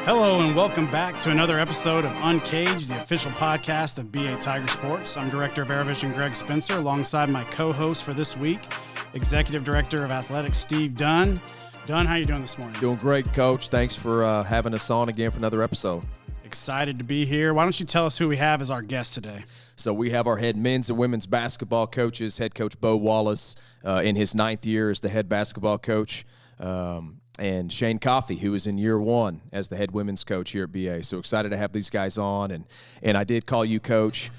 Hello and welcome back to another episode of Uncaged, the official podcast of BA Tiger Sports. I'm Director of Aerovision Greg Spencer, alongside my co-host for this week, Executive Director of Athletics Steve Dunn. Dunn, how you doing this morning? Doing great, Coach. Thanks for having us on again for another episode. Excited to be here. Why don't you tell us who we have as our guest today? So we have our head men's and women's basketball coaches, head coach Bo Wallace in his 9th year as the head basketball coach, and Shane Coffey, who is in year 1 as the head women's coach here at BA. So excited to have these guys on. And I did call you coach,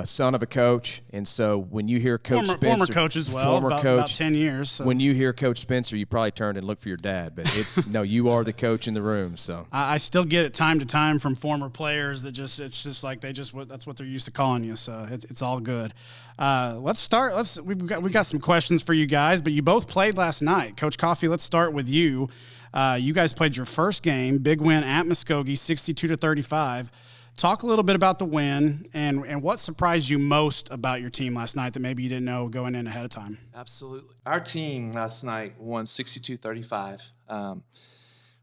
son of a coach. And so when you hear Coach Spencer. Former coach as well, about 10 years. So. When you hear Coach Spencer, you probably turned and looked for your dad. But it's no, you are the coach in the room. So I still get it time to time from former players that it's just like that's what they're used to calling you. So it's all good. Let's start. We've got some questions for you guys, but you both played last night. Coach Coffey, let's start with you. You guys played your first game, big win at Muskogee, 62-35. Talk a little bit about the win and what surprised you most about your team last night that maybe you didn't know going in ahead of time. Absolutely. Our team last night won 62-35.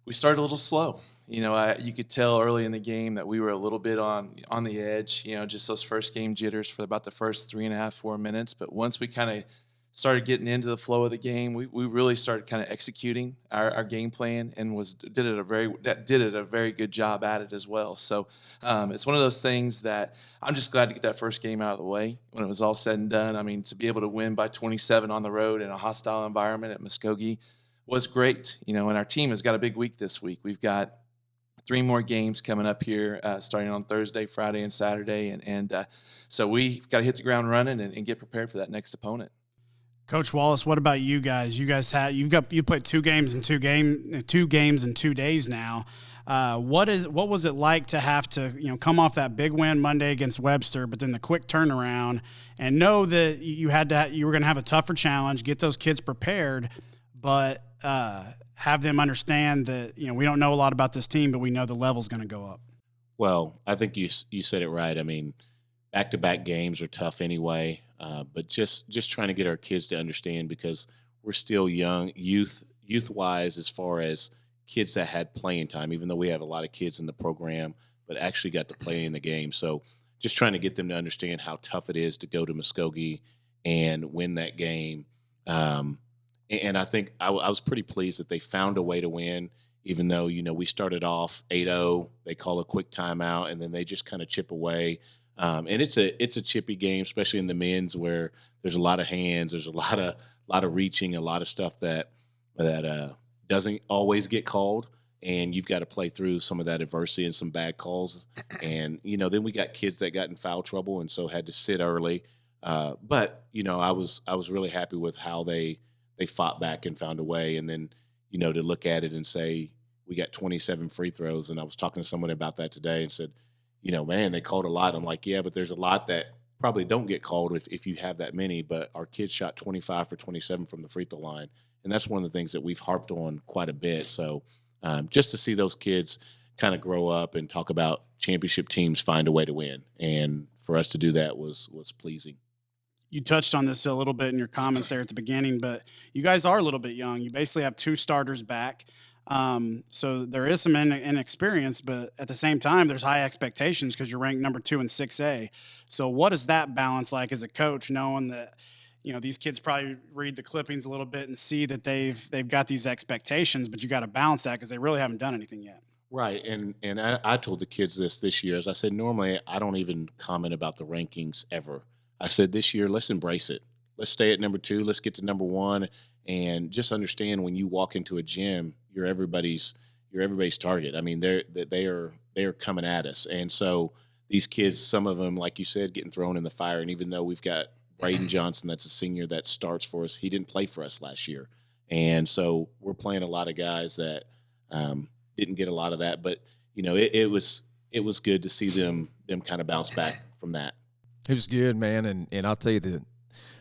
We started a little slow. You know, you could tell early in the game that we were a little bit on the edge, just those first game jitters for about the first 3.5, 4 minutes. But once we kind of started getting into the flow of the game, we really started kind of executing our game plan and did it a very good job at it as well. So it's one of those things that I'm just glad to get that first game out of the way when it was all said and done. I mean, to be able to win by 27 on the road in a hostile environment at Muskogee was great. And our team has got a big week this week. We've got 3 more games coming up here, starting on Thursday, Friday, and Saturday, and so we've got to hit the ground running and get prepared for that next opponent. Coach Wallace, what about you guys? You played 2 games in 2 days now. What was it like to have to come off that big win Monday against Webster, but then the quick turnaround and know that you were going to have a tougher challenge, get those kids prepared, but have them understand that we don't know a lot about this team, but we know the level's going to go up. Well, I think you said it right. I mean, back-to-back games are tough anyway, but just trying to get our kids to understand, because we're still young, youth-wise, as far as kids that had playing time, even though we have a lot of kids in the program, but actually got to play in the game. So just trying to get them to understand how tough it is to go to Muskogee and win that game. And I think I was pretty pleased that they found a way to win, even though, we started off 8-0, they call a quick timeout, and then they just kind of chip away. And it's a chippy game, especially in the men's, where there's a lot of hands, there's a lot of reaching, a lot of stuff that doesn't always get called, and you've got to play through some of that adversity and some bad calls. And then we got kids that got in foul trouble and so had to sit early. But I was really happy with how they fought back and found a way. And then to look at it and say we got 27 free throws, and I was talking to someone about that today and said, man, they called a lot. I'm like, yeah, but there's a lot that probably don't get called if you have that many. But our kids shot 25 for 27 from the free throw line. And that's one of the things that we've harped on quite a bit. So just to see those kids kind of grow up and talk about championship teams find a way to win. And for us to do that was pleasing. You touched on this a little bit in your comments there at the beginning, but you guys are a little bit young. You basically have 2 starters back. So there is some inexperience, but at the same time, there's high expectations because you're ranked number 2 in 6A. So what is that balance like as a coach, knowing that, these kids probably read the clippings a little bit and see that they've got these expectations, but you got to balance that because they really haven't done anything yet. Right. And I told the kids this year, as I said, normally I don't even comment about the rankings ever. I said this year, let's embrace it. Let's stay at number 2. Let's get to number 1. And just understand when you walk into a gym, you're everybody's target. I mean, they are coming at us. And so these kids, some of them, like you said, getting thrown in the fire. And even though we've got Brayden Johnson, that's a senior that starts for us, he didn't play for us last year. And so we're playing a lot of guys that didn't get a lot of that. But, it was good to see them kind of bounce back from that. It was good, man. And I'll tell you, the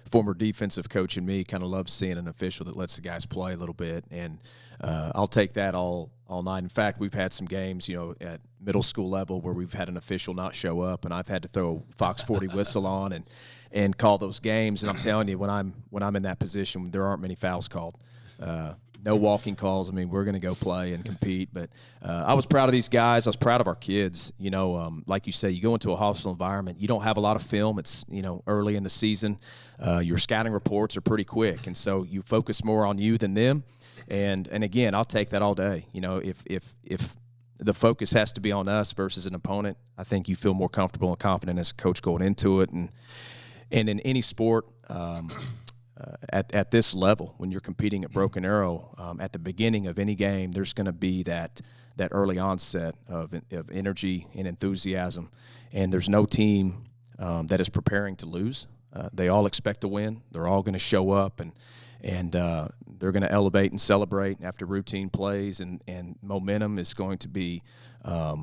former defensive coach in me kind of loves seeing an official that lets the guys play a little bit. And I'll take that all night. In fact, we've had some games, at middle school level where we've had an official not show up, and I've had to throw a Fox 40 whistle on and call those games. And I'm telling you, when I'm in that position, there aren't many fouls called. no walking calls. I mean, we're going to go play and compete. But I was proud of these guys. I was proud of our kids. You know, like you say, you go into a hostile environment. You don't have a lot of film. It's, you know, early in the season. Your scouting reports are pretty quick, and so you focus more on you than them. And again, I'll take that all day. You know, if the focus has to be on us versus an opponent, I think you feel more comfortable and confident as a coach going into it. And in any sport, at this level, when you're competing at Broken Arrow, at the beginning of any game, there's going to be that early onset of energy and enthusiasm, and there's no team that is preparing to lose. They all expect to win. They're all going to show up, and they're going to elevate and celebrate after routine plays, and momentum is going to be a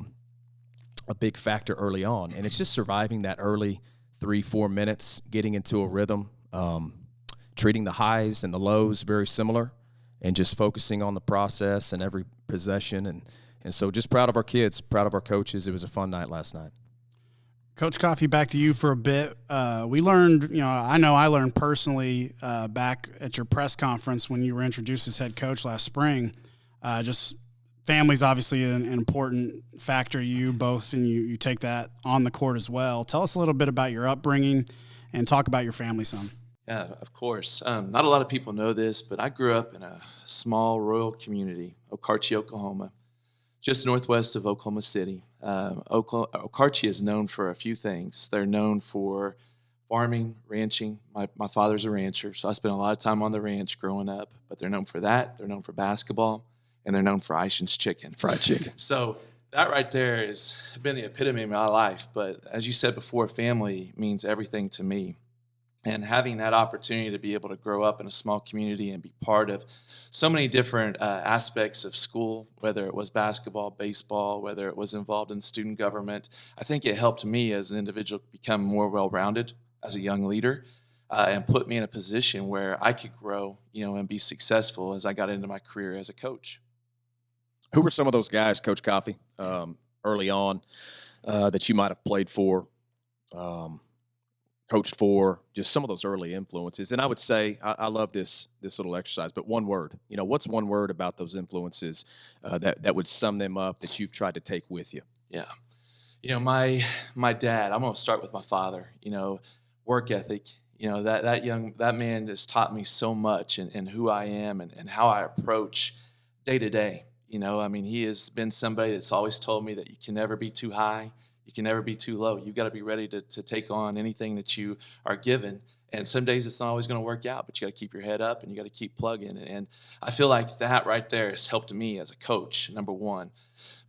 big factor early on. And it's just surviving that early 3-4 minutes, getting into a rhythm, treating the highs and the lows very similar, and just focusing on the process and every possession. And so just proud of our kids, proud of our coaches. It was a fun night last night. Coach Coffey, back to you for a bit. We learned, you know, I learned personally back at your press conference when you were introduced as head coach last spring. Just family's obviously an important factor to you both, and you take that on the court as well. Tell us a little bit about your upbringing and talk about your family some. Yeah, of course. Not a lot of people know this, but I grew up in a small rural community, Uncaged, Oklahoma, just northwest of Oklahoma City. Uncaged is known for a few things. They're known for farming, ranching. My father's a rancher, so I spent a lot of time on the ranch growing up. But they're known for that. They're known for basketball, and they're known for Ison's chicken. Fried chicken. So that right there has been the epitome of my life. But as you said before, family means everything to me. And having that opportunity to be able to grow up in a small community and be part of so many different aspects of school, whether it was basketball, baseball, whether it was involved in student government, I think it helped me as an individual become more well-rounded as a young leader and put me in a position where I could grow, you know, and be successful as I got into my career as a coach. Who were some of those guys, Coach Coffey, early on that you might have played for, coached for, just some of those early influences? And I would say, I love this little exercise, but one word. You know, what's one word about those influences that would sum them up that you've tried to take with you? Yeah. You know, my dad, I'm going to start with my father, you know, work ethic. You know, that man has taught me so much in who I am and how I approach day to day. You know, I mean, he has been somebody that's always told me that you can never be too high. You can never be too low. You've got to be ready to take on anything that you are given. And some days it's not always going to work out, but you got to keep your head up and you got to keep plugging. And I feel like that right there has helped me as a coach, number one.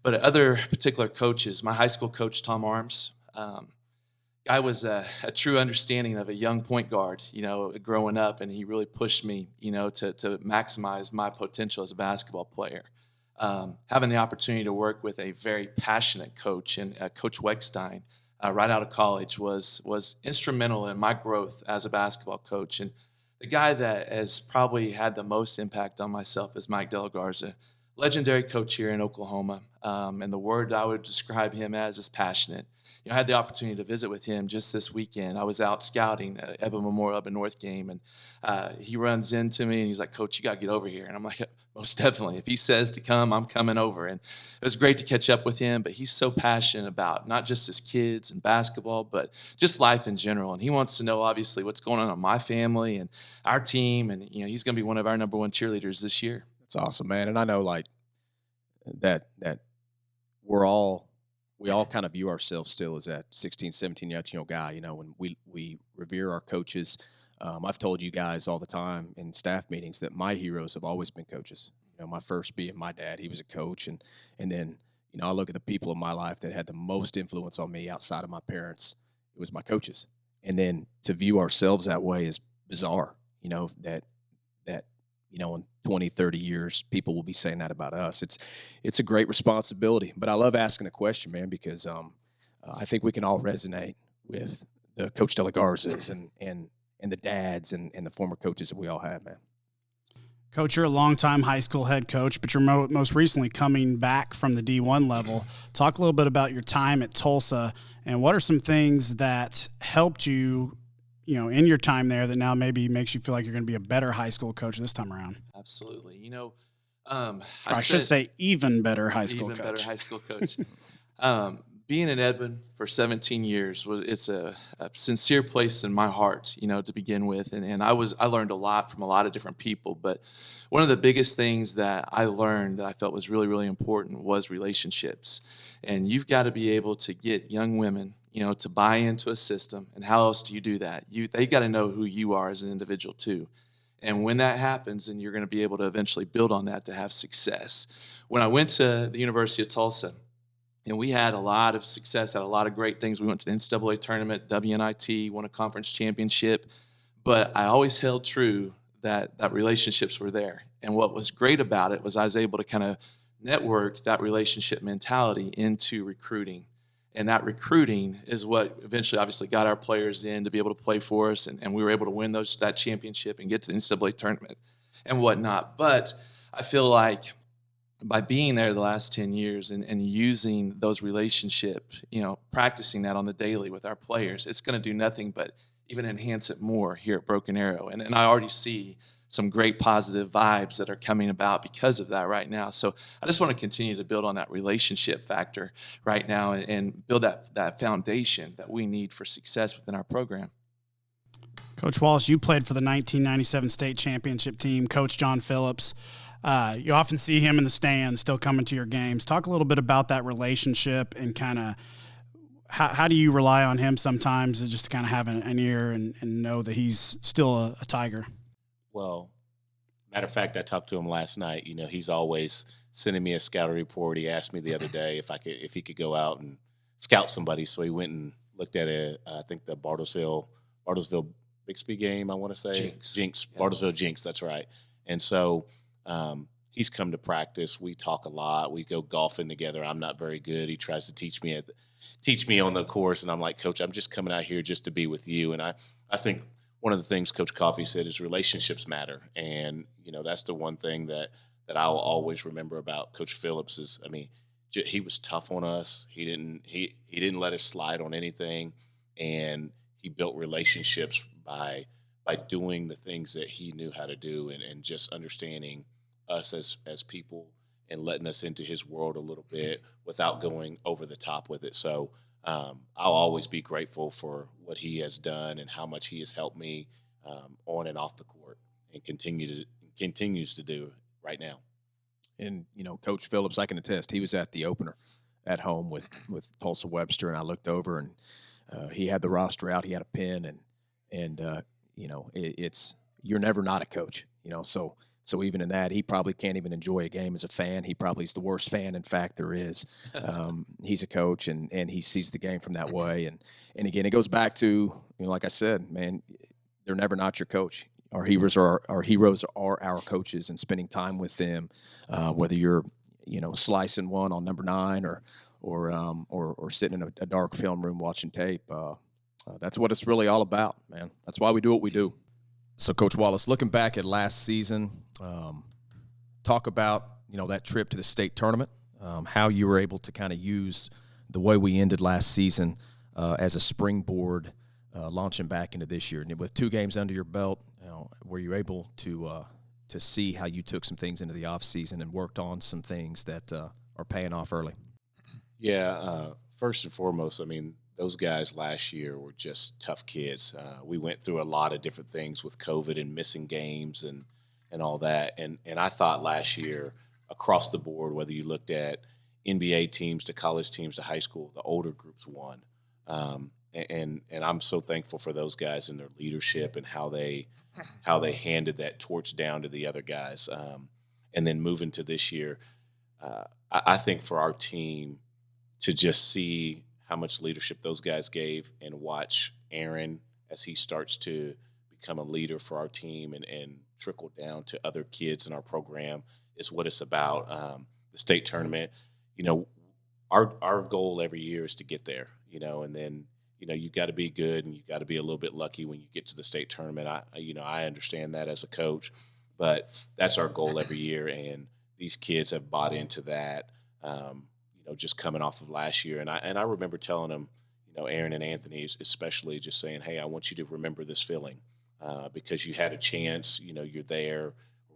But other particular coaches, my high school coach, Tom Arms, guy was a true understanding of a young point guard, you know, growing up. And he really pushed me, you know, to maximize my potential as a basketball player. Having the opportunity to work with a very passionate coach, and Coach Wegstein, right out of college, was instrumental in my growth as a basketball coach. And the guy that has probably had the most impact on myself is Mike De La Garza, legendary coach here in Oklahoma. And the word I would describe him as is passionate. You know, I had the opportunity to visit with him just this weekend. I was out scouting Evan Memorial up in North game, and he runs into me and he's like, "Coach, you got to get over here." And I'm like, "Most definitely. If he says to come, I'm coming over." And it was great to catch up with him, but he's so passionate about not just his kids and basketball, but just life in general. And he wants to know, obviously, what's going on in my family and our team. And, you know, he's going to be one of our number one cheerleaders this year. That's awesome, man. And I know, like, that we all kind of view ourselves still as that 16, 17-year-old guy, you know, and we revere our coaches. I've told you guys all the time in staff meetings that my heroes have always been coaches. You know, my first being my dad, he was a coach. And then, you know, I look at the people in my life that had the most influence on me outside of my parents. It was my coaches. And then to view ourselves that way is bizarre, you know, that you know, in 20, 30 years, people will be saying that about us. It's a great responsibility. But I love asking a question, man, because I think we can all resonate with the Coach De La Garzas and the dads and the former coaches that we all have, man. Coach, you're a longtime high school head coach, but you're most recently coming back from the D1 level. Talk a little bit about your time at Tulsa, and what are some things that helped you, you know, in your time there that now maybe makes you feel like you're going to be a better high school coach this time around? Absolutely. You know, I should say even better high school even coach. better high school coach. Being in Edmond for 17 years it's a sincere place in my heart, to begin with. And I learned a lot from a lot of different people, but one of the biggest things that I learned that I felt was really, really important was relationships. And you've got to be able to get young women, to buy into a system. And how else do you do that? They got to know who you are as an individual too. And when that happens, then you're going to be able to eventually build on that to have success. When I went to the University of Tulsa, and we had a lot of success, had a lot of great things. We went to the NCAA tournament, WNIT, won a conference championship. But I always held true that relationships were there. And what was great about it was I was able to kind of network that relationship mentality into recruiting. And that recruiting is what eventually obviously got our players in to be able to play for us. And we were able to win that championship and get to the NCAA tournament and whatnot. But I feel like by being there the last 10 years and using those relationships, practicing that on the daily with our players, it's going to do nothing but even enhance it more here at Broken Arrow. And I already see some great positive vibes that are coming about because of that right now. So I just want to continue to build on that relationship factor right now and build that foundation that we need for success within our program. Coach Wallace, you played for the 1997 state championship team. Coach John Phillips, you often see him in the stands still coming to your games. Talk a little bit about that relationship and kind of how do you rely on him sometimes just to kind of have an ear and know that he's still a Tiger? Well, matter of fact, I talked to him last night. He's always sending me a scouting report. He asked me the other day if he could go out and scout somebody. So he went and looked at it. I think the Bartlesville Bixby game, I want to say. Jinx. Yeah. Bartlesville Jinx, that's right. And so he's come to practice. We talk a lot. We go golfing together. I'm not very good. He tries to teach me on the course, and I'm like, Coach, I'm just coming out here just to be with you. And I think one of the things Coach Coffey said is relationships matter. And, that's the one thing that I'll always remember about Coach Phillips is, he was tough on us. He didn't let us slide on anything. And he built relationships by doing the things that he knew how to do and just understanding us as people and letting us into his world a little bit without going over the top with it. So I'll always be grateful for what he has done and how much he has helped me on and off the court and continues to do right now. And, Coach Phillips, I can attest, he was at the opener at home with Tulsa Webster, and I looked over and he had the roster out. He had a pen, and it's you're never not a coach, So even in that, he probably can't even enjoy a game as a fan. He probably is the worst fan, in fact, there is. He's a coach, and he sees the game from that way. And again, it goes back to, like I said, man, they're never not your coach. Our heroes are our coaches, and spending time with them, whether you're slicing one on number 9 or sitting in a dark film room watching tape. That's what it's really all about, man. That's why we do what we do. So, Coach Wallace, looking back at last season, talk about that trip to the state tournament, how you were able to kind of use the way we ended last season as a springboard launching back into this year. And with 2 games under your belt, were you able to see how you took some things into the off season and worked on some things that are paying off early? Yeah, first and foremost, those guys last year were just tough kids. We went through a lot of different things with COVID and missing games and all that. And I thought last year across the board, whether you looked at NBA teams to college teams to high school, the older groups won. And I'm so thankful for those guys and their leadership and how they handed that torch down to the other guys. And then moving to this year, I think for our team to just see how much leadership those guys gave and watch Aaron as he starts to become a leader for our team and trickle down to other kids in our program is what it's about. The state tournament, our goal every year is to get there, and then, you got to be good and you got to be a little bit lucky when you get to the state tournament. I understand that as a coach, but that's our goal every year. And these kids have bought into that. Just coming off of last year. And I remember telling them, Aaron and Anthony especially, just saying, hey, I want you to remember this feeling because you had a chance, you're there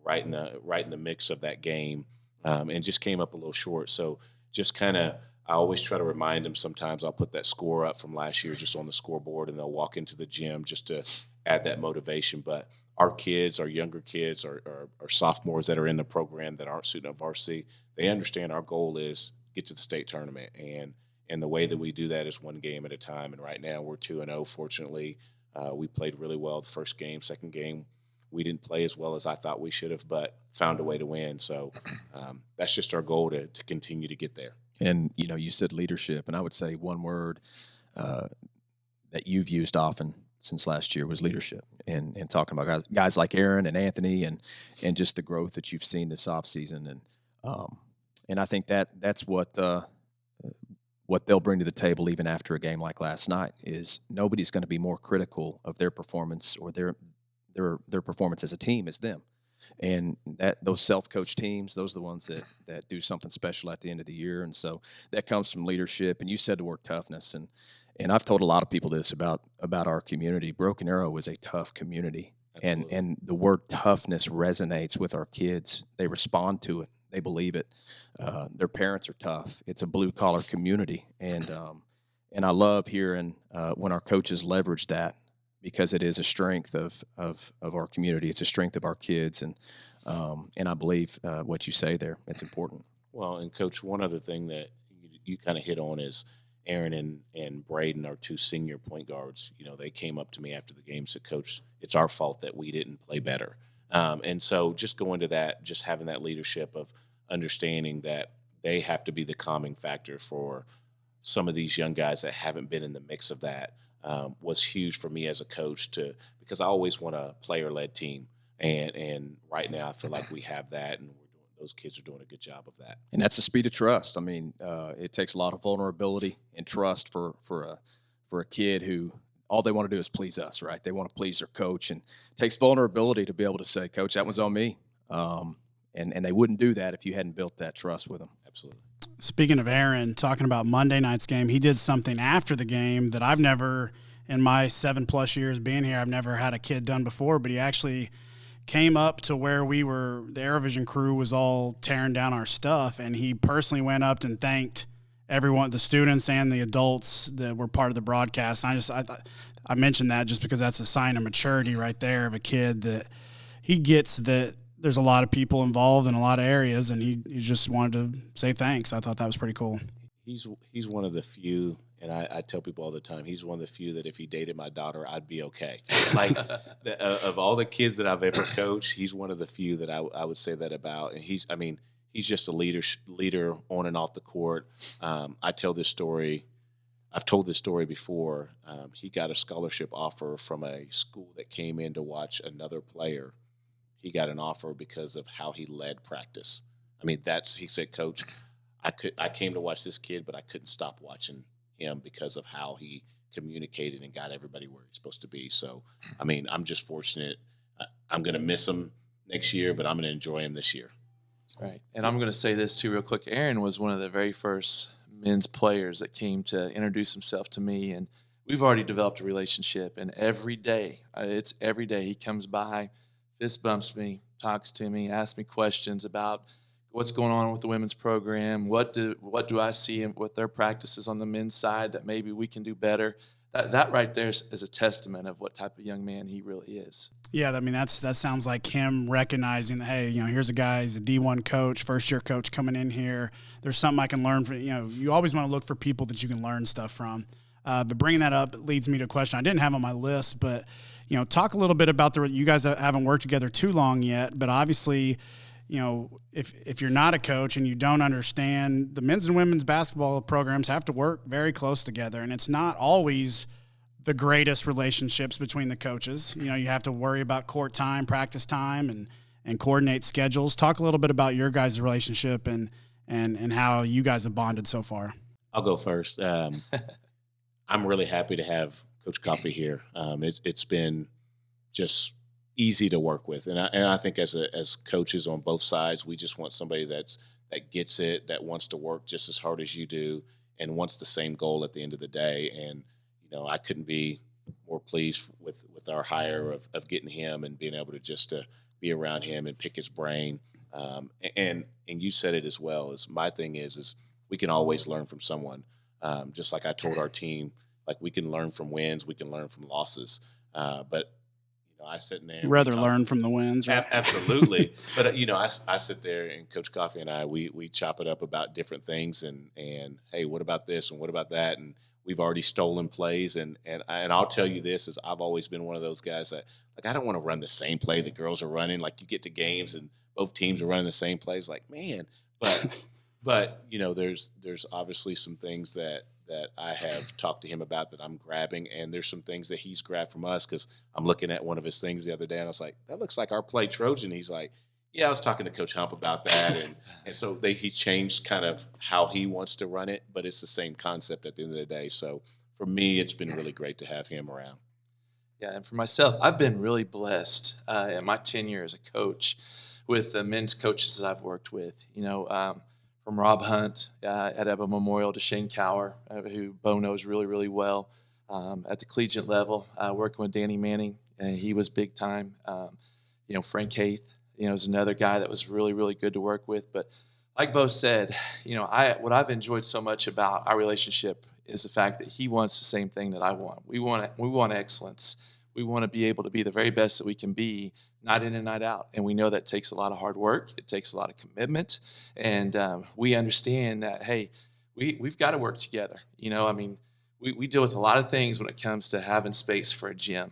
right in the mix of that game, and just came up a little short. So just kind of, I always try to remind them. Sometimes I'll put that score up from last year just on the scoreboard, and they'll walk into the gym just to add that motivation. But our kids, our younger kids, our sophomores that are in the program that aren't suiting up varsity, they understand our goal is get to the state tournament, and the way that we do that is one game at a time. And right now we're 2-0. Fortunately, we played really well the first game. Second game, we didn't play as well as I thought we should have, but found a way to win. So that's just our goal to continue to get there. And, you said leadership, and I would say one word that you've used often since last year was leadership, and talking about guys like Aaron and Anthony and just the growth that you've seen this offseason. And I think that's what they'll bring to the table even after a game like last night is nobody's going to be more critical of their performance or their performance as a team as them. And those self-coached teams, those are the ones that do something special at the end of the year. And so that comes from leadership. And you said the word toughness. And I've told a lot of people this about our community. Broken Arrow is a tough community. And the word toughness resonates with our kids. They respond to it. They believe it. Their parents are tough. It's a blue-collar community. And I love hearing when our coaches leverage that, because it is a strength of our community. It's a strength of our kids. And I believe what you say there, it's important. Well, and Coach, one other thing that you kind of hit on is Aaron and Brayden, our two senior point guards. They came up to me after the game and said, Coach, it's our fault that we didn't play better. And so just going to that, just having that leadership of understanding that they have to be the calming factor for some of these young guys that haven't been in the mix of that. Was huge for me as a coach because I always want a player-led team, and right now I feel like we have that, and those kids are doing a good job of that. And that's the speed of trust. I mean, it takes a lot of vulnerability and trust for a kid who all they want to do is please us, right? They want to please their coach, and it takes vulnerability to be able to say, Coach, that one's on me, and they wouldn't do that if you hadn't built that trust with them. Absolutely. Speaking of Aaron, talking about Monday night's game, he did something after the game that I've never, in my 7+ years being here, I've never had a kid done before, but he actually came up to where the AeroVision crew was all tearing down our stuff, and he personally went up and thanked everyone, the students and the adults that were part of the broadcast. I mentioned that just because that's a sign of maturity right there of a kid that he gets that there's a lot of people involved in a lot of areas, and he just wanted to say thanks. I thought that was pretty cool. He's one of the few, and I tell people all the time, he's one of the few that if he dated my daughter, I'd be okay. Like of all the kids that I've ever coached, he's one of the few that I would say that about. And he's just a leader on and off the court. I tell this story. I've told this story before. He got a scholarship offer from a school that came in to watch another player. He got an offer because of how he led practice. He said, Coach, I came to watch this kid, but I couldn't stop watching him because of how he communicated and got everybody where he's supposed to be. So, I'm just fortunate. I'm going to miss him next year, but I'm going to enjoy him this year. Right. And I'm going to say this too real quick. Aaron was one of the very first men's players that came to introduce himself to me, and we've already developed a relationship. And every day he comes by, fist bumps me, talks to me, asks me questions about what's going on with the women's program, what do I see with their practices on the men's side that maybe we can do better. That right there is a testament of what type of young man he really is. Yeah, that sounds like him recognizing, hey, here's a guy, he's a D1 coach, first-year coach coming in here. There's something I can learn from. You always want to look for people that you can learn stuff from. But bringing that up leads me to a question I didn't have on my list, but talk a little bit about you guys haven't worked together too long yet, but obviously, if you're not a coach and you don't understand, the men's and women's basketball programs have to work very close together, and it's not always the greatest relationships between the coaches. You have to worry about court time, practice time, and coordinate schedules. Talk a little bit about your guys' relationship and how you guys have bonded so far. I'll go first. I'm really happy to have Coach Coffey here. It's been just easy to work with, and I think as coaches on both sides, we just want somebody that gets it, that wants to work just as hard as you do, and wants the same goal at the end of the day. And I couldn't be more pleased with our hire of getting him and being able to be around him and pick his brain. And you said it as well. As my thing is we can always learn from someone. Just like I told our team, like we can learn from wins, we can learn from losses. But I sit in there. You'd rather learn from the wins, right? Absolutely. But I sit there, and Coach Coffee and I, we chop it up about different things, and hey, what about this and what about that? And we've already stolen plays, and I'll tell you this, is I've always been one of those guys that, like, I don't want to run the same play the girls are running. Like, you get to games and both teams are running the same plays. Like, man, but there's obviously some things that I have talked to him about that I'm grabbing, and there's some things that he's grabbed from us, because I'm looking at one of his things the other day, and I was like, that looks like our play Trojan. He's like, yeah, I was talking to Coach Hump about that, and so he changed kind of how he wants to run it, but it's the same concept at the end of the day. So for me, it's been really great to have him around. Yeah, and for myself, I've been really blessed in my tenure as a coach with the men's coaches that I've worked with. From Rob Hunt at Eva Memorial to Shane Cower, who Bo knows really, really well at the collegiate level, working with Danny Manning. He was big time. Frank Haith, is another guy that was really, really good to work with. But like Bo said, what I've enjoyed so much about our relationship is the fact that he wants the same thing that I want. We want excellence. We want to be able to be the very best that we can be, night in and night out. And we know that takes a lot of hard work. It takes a lot of commitment. And we understand that, hey, we've got to work together. We deal with a lot of things when it comes to having space for a gym.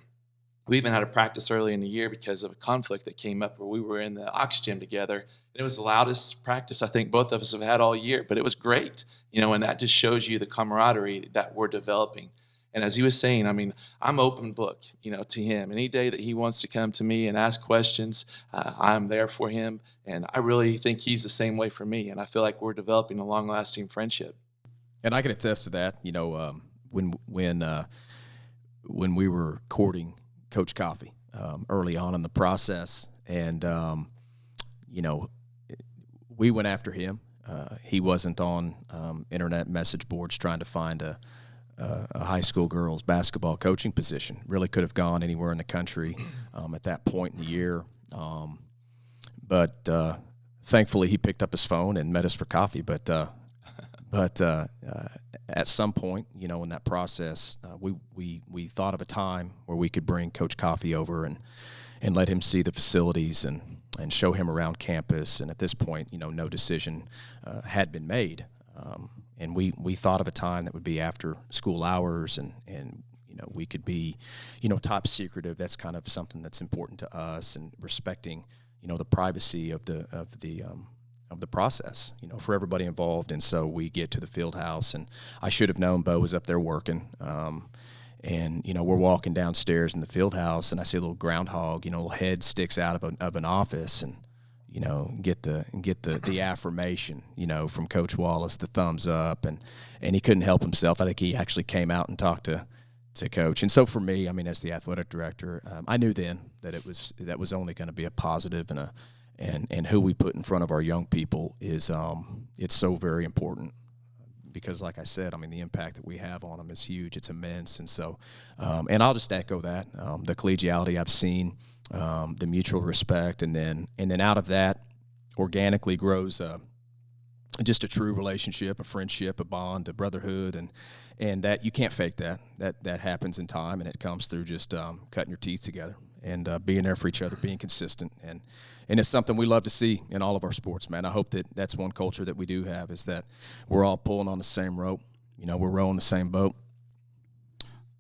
We even had a practice early in the year because of a conflict that came up where we were in the Ox gym together. And it was the loudest practice I think both of us have had all year, but it was great. And that just shows you the camaraderie that we're developing. And as he was saying, I'm open book, to him. Any day that he wants to come to me and ask questions, I'm there for him. And I really think he's the same way for me. And I feel like we're developing a long-lasting friendship. And I can attest to that. When we were courting Coach Coffey early on in the process, and we went after him. He wasn't on internet message boards trying to find a high school girls basketball coaching position. Really could have gone anywhere in the country at that point in the year. But thankfully he picked up his phone and met us for coffee. But at some point, in that process, we thought of a time where we could bring Coach Coffey over and let him see the facilities and show him around campus. And at this point, no decision had been made. And we thought of a time that would be after school hours, and we could be, top secretive. That's kind of something that's important to us, and respecting, the privacy of the process, for everybody involved. And so we get to the field house, and I should have known Bo was up there working. And we're walking downstairs in the field house, and I see a little groundhog, little head sticks out of an office, and get the affirmation, from Coach Wallace, the thumbs up, and he couldn't help himself. I think he actually came out and talked to Coach. And so for me, as the athletic director, I knew then that that was only going to be a positive, and who we put in front of our young people is it's so very important, because like I said, the impact that we have on them is huge. It's immense. And so, and I'll just echo that, the collegiality I've seen, the mutual respect, and then out of that organically grows just a true relationship, a friendship, a bond, a brotherhood, and that you can't fake that happens in time, and it comes through just cutting your teeth together and being there for each other, being consistent, and it's something we love to see in all of our sports, man. I hope that's one culture that we do have, is that we're all pulling on the same rope, we're rowing the same boat.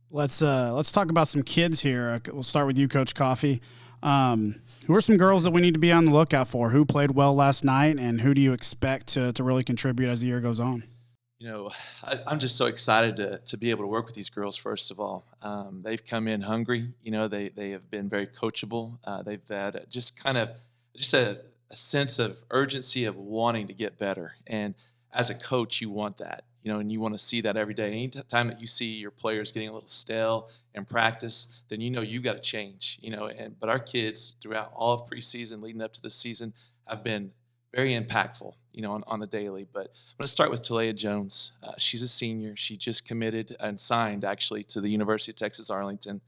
Let's talk about some kids here. We'll start with you, Coach Coffey. Who are some girls that we need to be on the lookout for? Who played well last night, and who do you expect to really contribute as the year goes on? I'm just so excited to be able to work with these girls, first of all. They've come in hungry. They have been very coachable. They've had just a sense of urgency of wanting to get better. And as a coach, you want that, and you want to see that every day. Anytime that you see your players getting a little stale in practice, then you got to change, but our kids throughout all of preseason leading up to the season have been very impactful, on the daily. But I'm going to start with Taleah Jones. She's a senior. She just committed and signed, actually, to the University of Texas Arlington.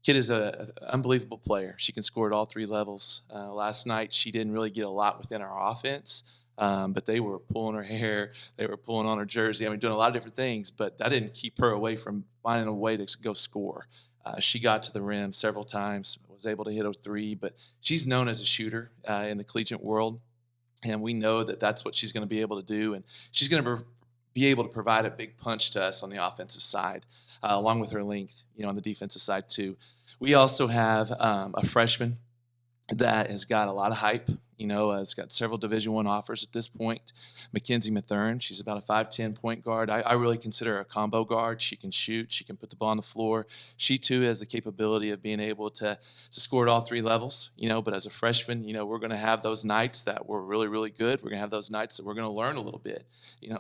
Kid is an unbelievable player. She can score at all three levels. Last night, she didn't really get a lot within our offense, but they were pulling her hair. They were pulling on her jersey. I mean, doing a lot of different things, but that didn't keep her away from finding a way to go score. She got to the rim several times, was able to hit a three, but she's known as a shooter in the collegiate world, and we know that that's what she's going to be able to do, and she's going to be able to provide a big punch to us on the offensive side, along with her length, on the defensive side too. We also have a freshman that has got a lot of hype. Has got several Division I offers at this point. Mackenzie Mathern, she's about a 5'10" point guard. I really consider her a combo guard. She can shoot. She can put the ball on the floor. She, too, has the capability of being able to score at all three levels. But as a freshman, we're going to have those nights that we're really, really good. We're going to have those nights that we're going to learn a little bit.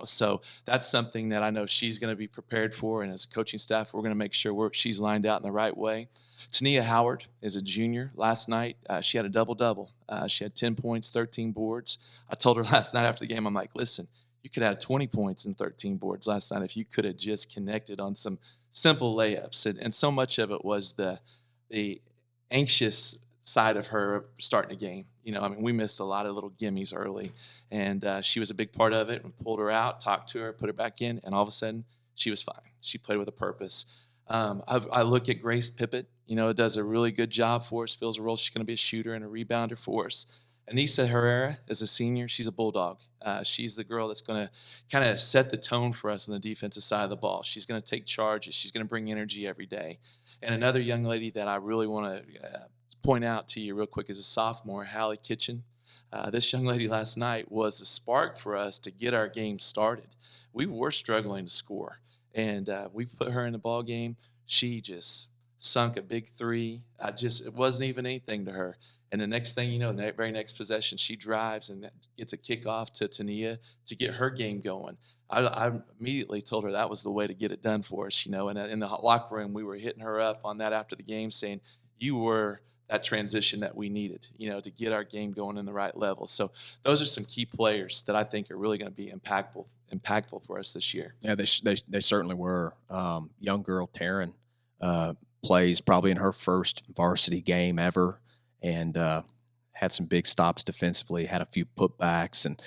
So that's something that I know she's going to be prepared for. And as a coaching staff, we're going to make sure she's lined out in the right way. Tania Howard is a junior. Last night, she had a double-double. She had 10 points, 13 boards. I told her last night after the game, I'm like, listen, you could have 20 points and 13 boards last night if you could have just connected on some simple layups. And so much of it was the anxious side of her starting a game. We missed a lot of little gimmies early, and she was a big part of it, and pulled her out, talked to her, put her back in, and all of a sudden, she was fine. She played with a purpose. I look at Grace Pippett, does a really good job for us, fills a role. She's going to be a shooter and a rebounder for us. Anissa Herrera is a senior. She's a bulldog. She's the girl that's going to kind of set the tone for us on the defensive side of the ball. She's going to take charges. She's going to bring energy every day. And another young lady that I really want to point out to you real quick is a sophomore, Hallie Kitchen. This young lady last night was a spark for us to get our game started. We were struggling to score. And we put her in the ball game. She just sunk a big three. It wasn't even anything to her. And the next thing you know, the very next possession, she drives and gets a kickoff to Tania to get her game going. I immediately told her that was the way to get it done for us, And in the locker room, we were hitting her up on that after the game, saying you were that transition that we needed, to get our game going in the right level. So those are some key players that I think are really going to be impactful for us this year. Yeah, they certainly were. Young girl Taryn plays probably in her first varsity game ever, and had some big stops defensively. Had a few putbacks, and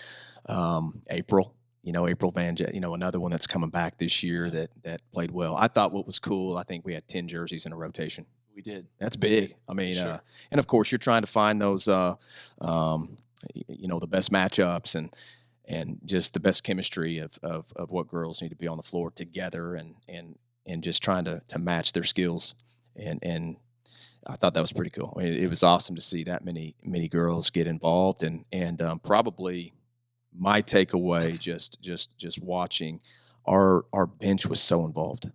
April Van, another one that's coming back this year that played well. I thought what was cool. I think we had 10 jerseys in a rotation. We did. That's big. I mean, sure. And of course, you're trying to find those, the best matchups and just the best chemistry of what girls need to be on the floor together and just trying to match their skills. And I thought that was pretty cool. I mean, it was awesome to see that many girls get involved and probably my takeaway just watching our bench was so involved.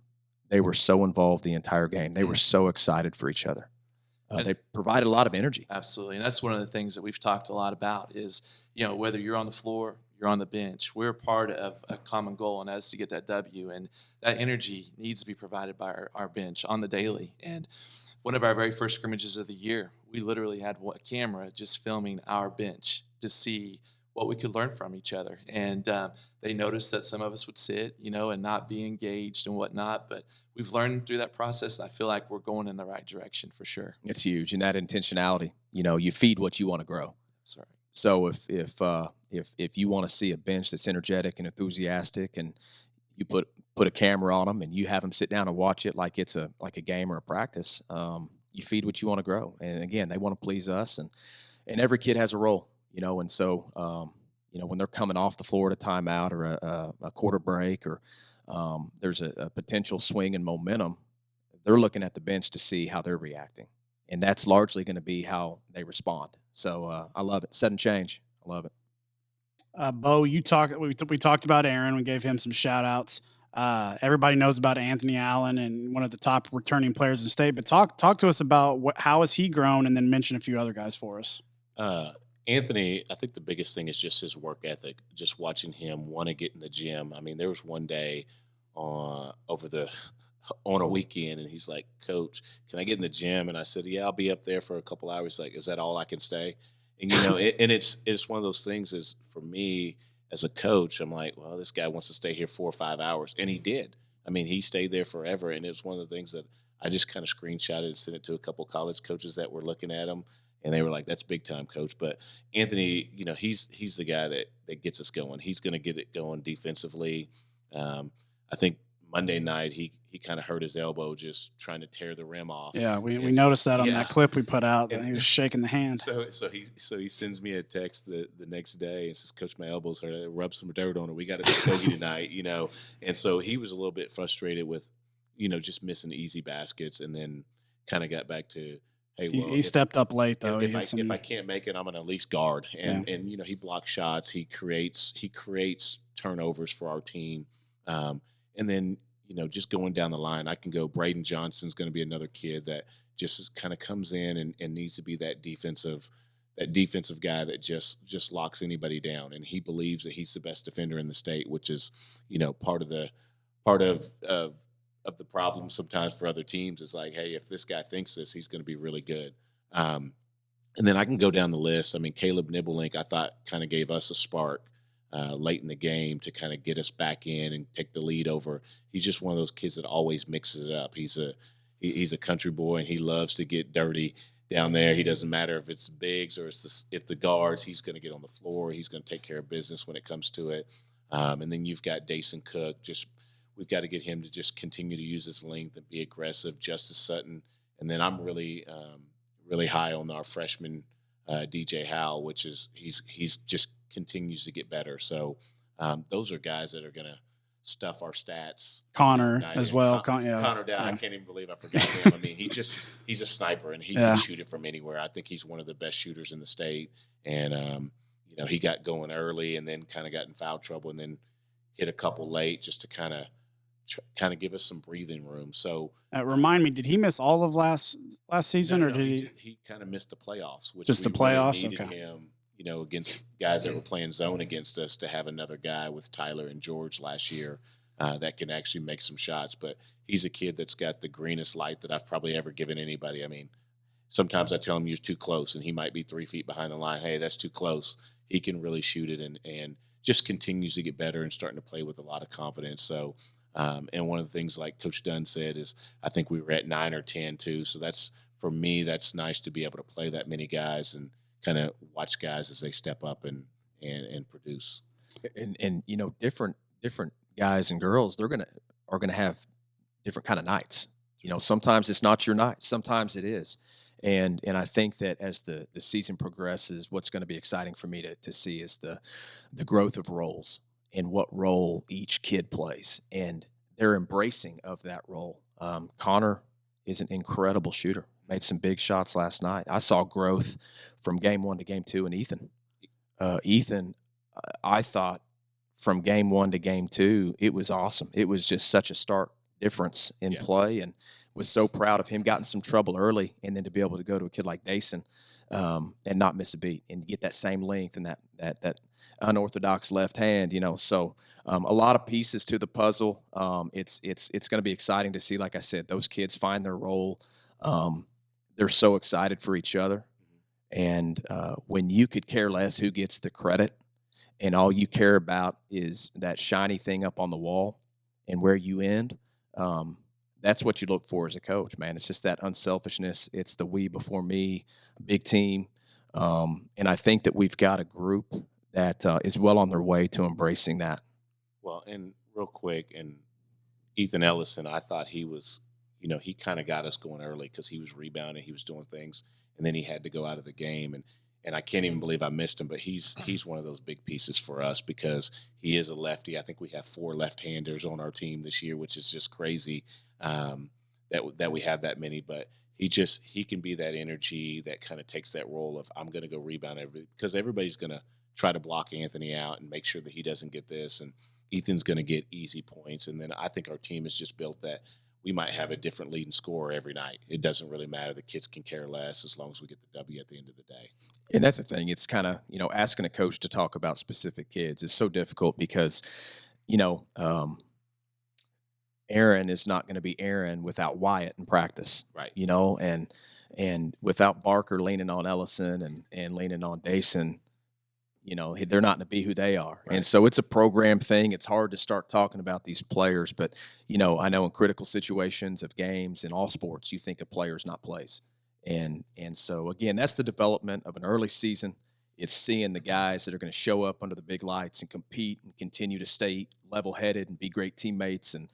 They were so involved the entire game. They were so excited for each other. They provided a lot of energy. Absolutely. And that's one of the things that we've talked a lot about is, whether you're on the floor, you're on the bench, we're part of a common goal, and that's to get that W. And that energy needs to be provided by our bench on the daily. And one of our very first scrimmages of the year, we literally had a camera just filming our bench to see what we could learn from each other. And they noticed that some of us would sit, and not be engaged and whatnot. But we've learned through that process, and I feel like we're going in the right direction for sure. It's huge. And that intentionality, you feed what you want to grow. That's right. So if you want to see a bench that's energetic and enthusiastic, and you put a camera on them and you have them sit down and watch it like it's a game or a practice, you feed what you want to grow. And again, they want to please us, and every kid has a role. And so, when they're coming off the floor at a timeout or a quarter break, or there's a potential swing in momentum, they're looking at the bench to see how they're reacting. And that's largely going to be how they respond. So I love it. Set and change. I love it. Bo, we talked about Aaron. We gave him some shout outs. Everybody knows about Anthony Allen and one of the top returning players in the state, but talk to us about how has he grown, and then mention a few other guys for us. Anthony, I think the biggest thing is just his work ethic, just watching him want to get in the gym. I mean, there was one day on a weekend, and he's like, "Coach, can I get in the gym?" And I said, "Yeah, I'll be up there for a couple hours." Like, is that all I can stay? And it's one of those things. Is for me as a coach, I'm like, well, this guy wants to stay here 4 or 5 hours, and he did. I mean, he stayed there forever, and it was one of the things that I just kind of screenshotted and sent it to a couple college coaches that were looking at him, and they were like, "That's big time, coach." But Anthony, he's the guy that gets us going. He's going to get it going defensively. I think Monday night he kind of hurt his elbow just trying to tear the rim off. Yeah, we noticed that on Yeah. that clip we put out. He was shaking the hand. So he sends me a text the next day and says, "Coach, my elbow's hurt. Rub some dirt on it. We got a Muskogee tonight." And so he was a little bit frustrated with, just missing easy baskets, and then kind of got back to, hey, well, he stepped up late though. If I can't make it, I'm going to at least guard. And he blocks shots. He creates turnovers for our team. And then just going down the line, I can go. Brayden Johnson's going to be another kid that just kind of comes in and needs to be that defensive guy that just locks anybody down. And he believes that he's the best defender in the state, which is part of the problem sometimes for other teams. Is like, hey, if this guy thinks this, he's going to be really good. And then I can go down the list. I mean, Caleb Nibelink, I thought kind of gave us a spark late in the game to kind of get us back in and take the lead over. He's just one of those kids that always mixes it up. He's a country boy, and he loves to get dirty down there. He doesn't matter if it's bigs or if the guards. He's going to get on the floor. He's going to take care of business when it comes to it. And then you've got Dason Cook. We've got to get him to just continue to use his length and be aggressive. Justice Sutton, and then I'm really high on our freshman DJ Howell, which is he's just continues to get better. So those are guys that are going to stuff our stats. Connor as well. Connor down. I can't even believe I forgot him. I mean, he's a sniper, and he can shoot it from anywhere. I think he's one of the best shooters in the state. And he got going early, and then kind of got in foul trouble, and then hit a couple late just to kind of give us some breathing room. So remind me, did he miss all of last season, or did he? He kind of missed the playoffs, which just the playoffs. Really needed him, against guys that were playing zone against us, to have another guy with Tyler and George last year that can actually make some shots. But he's a kid that's got the greenest light that I've probably ever given anybody. I mean, sometimes I tell him you're too close, and he might be 3 feet behind the line. Hey, that's too close. He can really shoot it, and just continues to get better and starting to play with a lot of confidence. So. And one of the things, like Coach Dunn said, is I think we were at 9 or 10 too. So for me, that's nice to be able to play that many guys and kind of watch guys as they step up and produce. And different guys and girls, are gonna have different kind of nights. Sometimes it's not your night, sometimes it is. And I think that as the season progresses, what's going to be exciting for me to see is the growth of roles and what role each kid plays, and their embracing of that role. Connor is an incredible shooter. Made some big shots last night. I saw growth from game 1 to game 2 in Ethan. Ethan, I thought from game 1 to game 2, it was awesome. It was just such a stark difference in play, and was so proud of him. Got in some trouble early, and then to be able to go to a kid like Dason and not miss a beat and get that same length and that unorthodox left hand, So a lot of pieces to the puzzle. It's going to be exciting to see. Like I said, those kids find their role. They're so excited for each other, and when you could care less who gets the credit, and all you care about is that shiny thing up on the wall and where you end. That's what you look for as a coach, man. It's just that unselfishness. It's the we before me, big team. And I think that we've got a group that is well on their way to embracing that. Well, and real quick, and Ethan Ellison, I thought he was, he kind of got us going early because he was rebounding, he was doing things, and then he had to go out of the game. And I can't even believe I missed him, but he's one of those big pieces for us because he is a lefty. I think we have 4 left-handers on our team this year, which is just crazy that we have that many. But he can be that energy that kind of takes that role of I'm going to go rebound because everybody's going to try to block Anthony out and make sure that he doesn't get this. And Ethan's going to get easy points. And then I think our team is just built that we might have a different leading scorer every night. It doesn't really matter. The kids can care less as long as we get the W at the end of the day. And that's the thing. It's kind of, asking a coach to talk about specific kids is so difficult because, Aaron is not going to be Aaron without Wyatt in practice. Right. And without Barker leaning on Ellison and leaning on Dason, they're not going to be who they are. Right. And so it's a program thing. It's hard to start talking about these players, but, I know in critical situations of games in all sports, you think of players, not plays. And so, again, that's the development of an early season. It's seeing the guys that are going to show up under the big lights and compete and continue to stay level-headed and be great teammates. And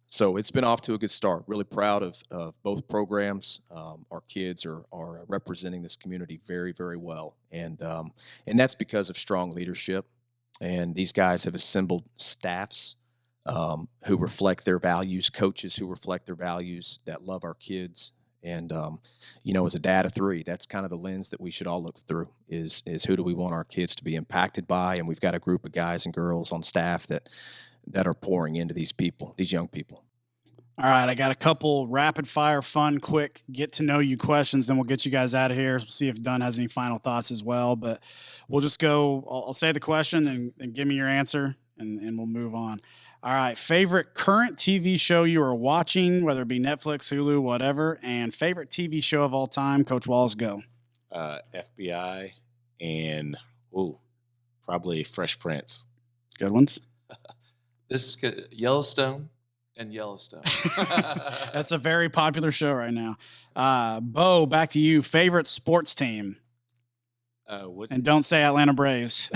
so it's been off to a good start. Really proud of both programs. Our kids are representing this community very, very well. And that's because of strong leadership. And these guys have assembled staffs who reflect their values, coaches who reflect their values, that love our kids. And, as a dad of three, that's kind of the lens that we should all look through is who do we want our kids to be impacted by? And we've got a group of guys and girls on staff that are pouring into these young people. All right, I got a couple rapid-fire, fun, quick, get-to-know-you questions, then we'll get you guys out of here. We'll see if Dunn has any final thoughts as well. But we'll just go – I'll say the question, then give me your answer, and we'll move on. All right, favorite current TV show you are watching, whether it be Netflix, Hulu, whatever, and favorite TV show of all time. Coach Wallace, go. FBI and, probably Fresh Prince. Good ones. This is Yellowstone. And Yellowstone. That's a very popular show right now. Bo, back to you. Favorite sports team? And don't say Atlanta Braves.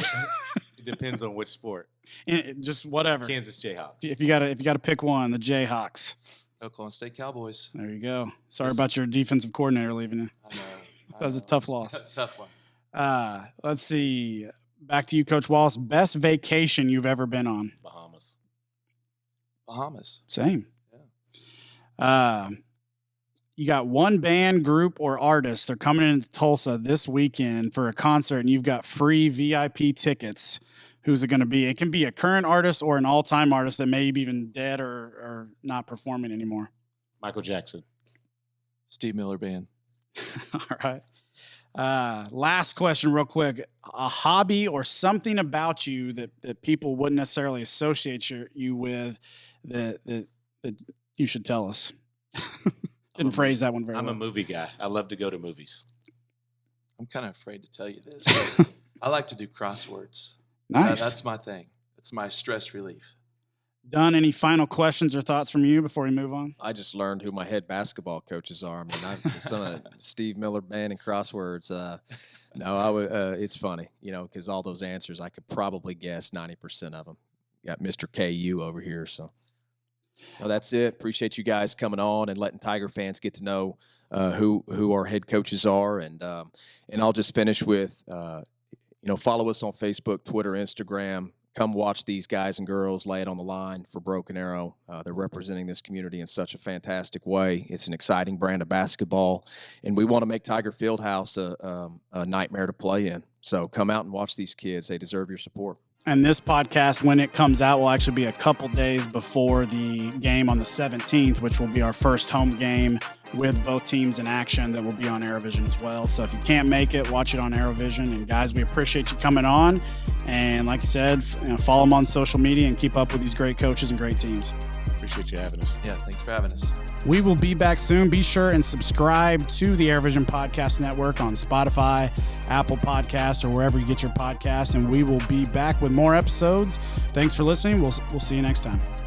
It depends on which sport. Just whatever. Kansas Jayhawks. If you gotta pick one, the Jayhawks. Oklahoma State Cowboys. There you go. Sorry about your defensive coordinator leaving you. I know. That was a tough loss. Tough one. Let's see. Back to you, Coach Wallace. Best vacation you've ever been on? Bahamas. Same. Yeah. You got one band, group, or artist. They're coming into Tulsa this weekend for a concert, and you've got free VIP tickets. Who's it going to be? It can be a current artist or an all-time artist that may be even dead or not performing anymore. Michael Jackson. Steve Miller Band. All right. Last question real quick. A hobby or something about you that people wouldn't necessarily associate you with that you should tell us. Didn't phrase that one very well. I'm a movie guy. I love to go to movies. I'm kind of afraid to tell you this. But I like to do crosswords. Nice. That's my thing. It's my stress relief. Dunn, any final questions or thoughts from you before we move on? I just learned who my head basketball coaches are. I mean, some of Steve Miller Band and crosswords. It's funny, because all those answers I could probably guess 90% of them. Got Mr. KU over here, so. Well, that's it. Appreciate you guys coming on and letting Tiger fans get to know who our head coaches are, and I'll just finish with follow us on Facebook, Twitter, Instagram. Come watch these guys and girls lay it on the line for Broken Arrow. They're representing this community in such a fantastic way. It's an exciting brand of basketball, and we want to make Tiger Fieldhouse a nightmare to play in. So come out and watch these kids. They deserve your support. And this podcast, when it comes out, will actually be a couple days before the game on the 17th, which will be our first home game with both teams in action that will be on AeroVision as well. So if you can't make it, watch it on AeroVision. And guys, we appreciate you coming on. And like I said, follow them on social media and keep up with these great coaches and great teams. Appreciate you having us. Yeah, thanks for having us. We will be back soon. Be sure and subscribe to the AirVision Podcast Network on Spotify, Apple Podcasts, or wherever you get your podcasts. And we will be back with more episodes. Thanks for listening. We'll see you next time.